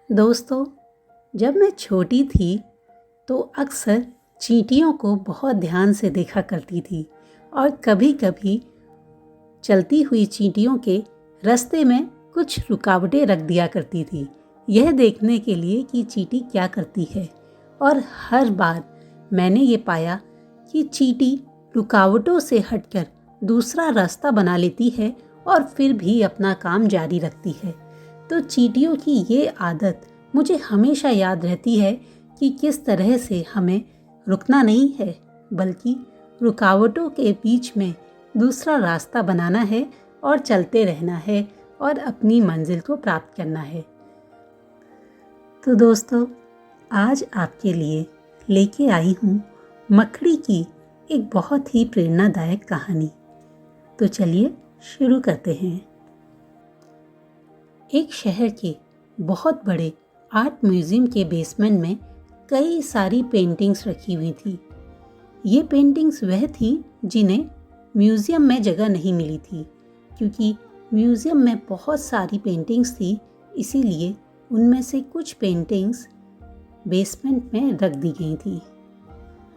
दोस्तों, जब मैं छोटी थी तो अक्सर चींटियों को बहुत ध्यान से देखा करती थी और कभी-कभी चलती हुई चींटियों के रास्ते में कुछ रुकावटें रख दिया करती थी, यह देखने के लिए कि चींटी क्या करती है। और हर बार मैंने ये पाया कि चींटी रुकावटों से हटकर दूसरा रास्ता बना लेती है और फिर भी अपना काम जारी रखती है। तो चींटियों की ये आदत मुझे हमेशा याद रहती है कि किस तरह से हमें रुकना नहीं है, बल्कि रुकावटों के बीच में दूसरा रास्ता बनाना है और चलते रहना है और अपनी मंजिल को प्राप्त करना है। तो दोस्तों, आज आपके लिए लेके आई हूँ मकड़ी की एक बहुत ही प्रेरणादायक कहानी। तो चलिए शुरू करते हैं। एक शहर के बहुत बड़े आर्ट म्यूजियम के बेसमेंट में कई सारी पेंटिंग्स रखी हुई थी। ये पेंटिंग्स वह थी जिन्हें म्यूजियम में जगह नहीं मिली थी, क्योंकि म्यूजियम में बहुत सारी पेंटिंग्स थी, इसीलिए उनमें से कुछ पेंटिंग्स बेसमेंट में रख दी गई थी।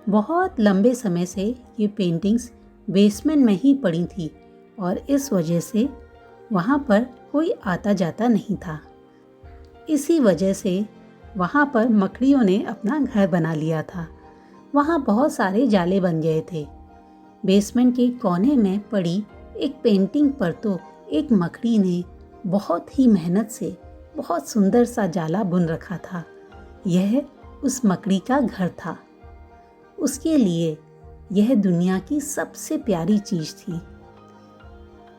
बहुत लंबे समय से ये पेंटिंग्स बेसमेंट में ही पड़ी थी और इस वजह से वहाँ पर कोई आता जाता नहीं था। इसी वजह से वहाँ पर मकड़ियों ने अपना घर बना लिया था। वहाँ बहुत सारे जाले बन गए थे। बेसमेंट के कोने में पड़ी एक पेंटिंग पर तो एक मकड़ी ने बहुत ही मेहनत से बहुत सुंदर सा जाला बुन रखा था। यह उस मकड़ी का घर था। उसके लिए यह दुनिया की सबसे प्यारी चीज़ थी।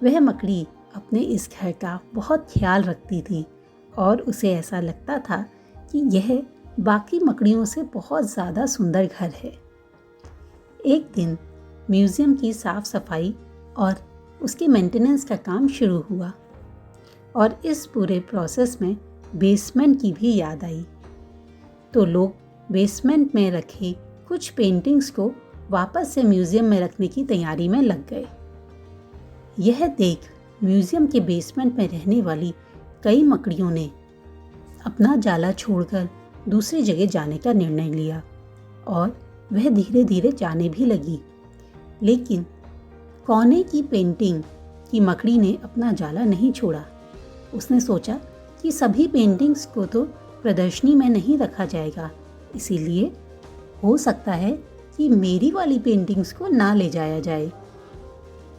वह मकड़ी अपने इस घर का बहुत ख्याल रखती थी और उसे ऐसा लगता था कि यह बाकी मकड़ियों से बहुत ज़्यादा सुंदर घर है। एक दिन म्यूज़ियम की साफ सफाई और उसके मेंटेनेंस का काम शुरू हुआ और इस पूरे प्रोसेस में बेसमेंट की भी याद आई। तो लोग बेसमेंट में रखे कुछ पेंटिंग्स को वापस से म्यूज़ियम में रखने की तैयारी में लग गए। यह देख म्यूज़ियम के बेसमेंट में रहने वाली कई मकड़ियों ने अपना जाला छोड़कर दूसरी जगह जाने का निर्णय लिया और वह धीरे धीरे जाने भी लगी। लेकिन कोने की पेंटिंग की मकड़ी ने अपना जाला नहीं छोड़ा। उसने सोचा कि सभी पेंटिंग्स को तो प्रदर्शनी में नहीं रखा जाएगा, इसीलिए हो सकता है कि मेरी वाली पेंटिंग्स को ना ले जाया जाए।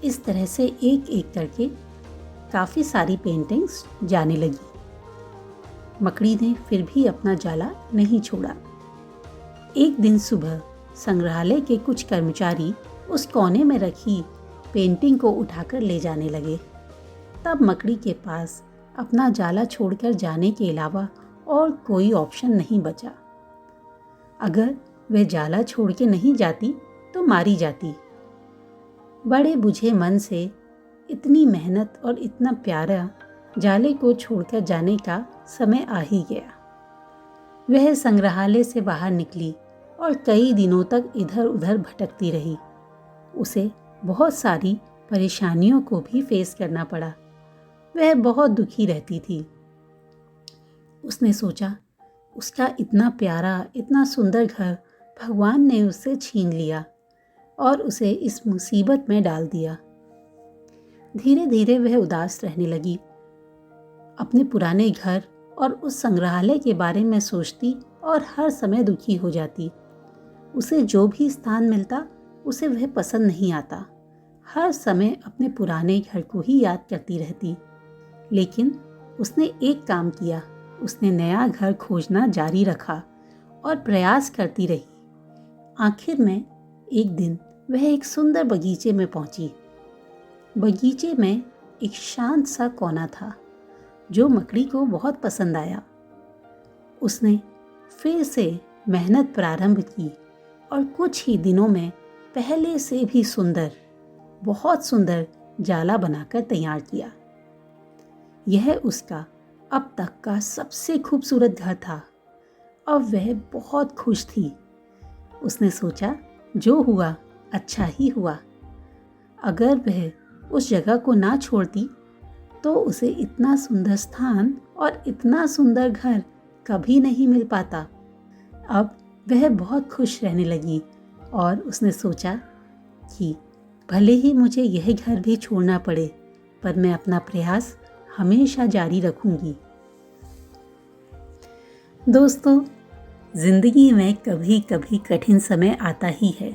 इस तरह से एक एक करके काफ़ी सारी पेंटिंग्स जाने लगी। मकड़ी ने फिर भी अपना जाला नहीं छोड़ा। एक दिन सुबह संग्रहालय के कुछ कर्मचारी उस कोने में रखी पेंटिंग को उठाकर ले जाने लगे। तब मकड़ी के पास अपना जाला छोड़कर जाने के अलावा और कोई ऑप्शन नहीं बचा। अगर वह जाला छोड़ के नहीं जाती तो मारी जाती। बड़े बुझे मन से इतनी मेहनत और इतना प्यारा जाले को छोड़कर जाने का समय आ ही गया। वह संग्रहालय से बाहर निकली और कई दिनों तक इधर उधर भटकती रही। उसे बहुत सारी परेशानियों को भी फेस करना पड़ा। वह बहुत दुखी रहती थी। उसने सोचा, उसका इतना प्यारा, इतना सुंदर घर भगवान ने उससे छीन लिया और उसे इस मुसीबत में डाल दिया। धीरे धीरे वह उदास रहने लगी। अपने पुराने घर और उस संग्रहालय के बारे में सोचती और हर समय दुखी हो जाती। उसे जो भी स्थान मिलता उसे वह पसंद नहीं आता। हर समय अपने पुराने घर को ही याद करती रहती। लेकिन उसने एक काम किया, उसने नया घर खोजना जारी रखा और प्रयास करती रही। आखिर में एक दिन वह एक सुंदर बगीचे में पहुंची। बगीचे में एक शांत सा कोना था जो मकड़ी को बहुत पसंद आया। उसने फिर से मेहनत प्रारंभ की और कुछ ही दिनों में पहले से भी सुंदर, बहुत सुंदर जाला बनाकर तैयार किया। यह उसका अब तक का सबसे खूबसूरत घर था और वह बहुत खुश थी। उसने सोचा, जो हुआ अच्छा ही हुआ। अगर वह उस जगह को ना छोड़ती तो उसे इतना सुंदर स्थान और इतना सुंदर घर कभी नहीं मिल पाता। अब वह बहुत खुश रहने लगी और उसने सोचा कि भले ही मुझे यह घर भी छोड़ना पड़े, पर मैं अपना प्रयास हमेशा जारी रखूंगी। दोस्तों, जिंदगी में कभी कभी कठिन समय आता ही है,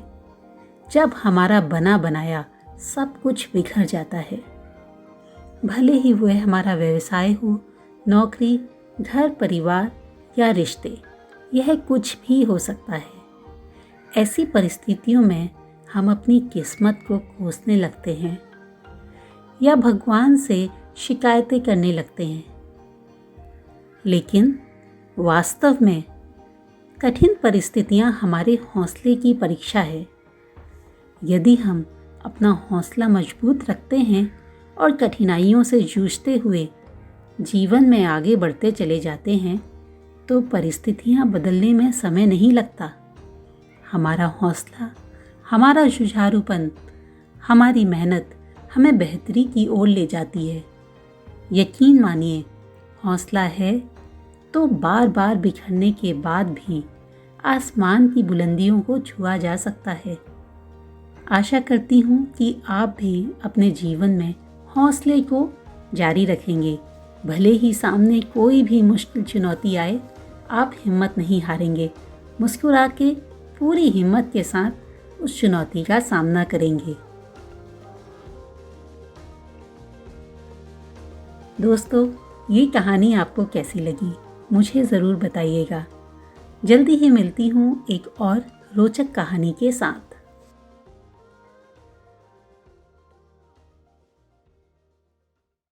जब हमारा बना बनाया सब कुछ बिखर जाता है। भले ही वह हमारा व्यवसाय हो, नौकरी, घर परिवार या रिश्ते, यह कुछ भी हो सकता है। ऐसी परिस्थितियों में हम अपनी किस्मत को कोसने लगते हैं या भगवान से शिकायतें करने लगते हैं। लेकिन वास्तव में कठिन परिस्थितियां हमारे हौसले की परीक्षा है। यदि हम अपना हौसला मजबूत रखते हैं और कठिनाइयों से जूझते हुए जीवन में आगे बढ़ते चले जाते हैं, तो परिस्थितियां बदलने में समय नहीं लगता। हमारा हौसला, हमारा जुझारूपन, हमारी मेहनत हमें बेहतरी की ओर ले जाती है। यकीन मानिए, हौसला है तो बार बार बिखरने के बाद भी आसमान की बुलंदियों को छुआ जा सकता है। आशा करती हूँ कि आप भी अपने जीवन में हौसले को जारी रखेंगे। भले ही सामने कोई भी मुश्किल चुनौती आए, आप हिम्मत नहीं हारेंगे। मुस्कुरा के पूरी हिम्मत के साथ उस चुनौती का सामना करेंगे। दोस्तों, ये कहानी आपको कैसी लगी मुझे ज़रूर बताइएगा। जल्दी ही मिलती हूँ एक और रोचक कहानी के साथ।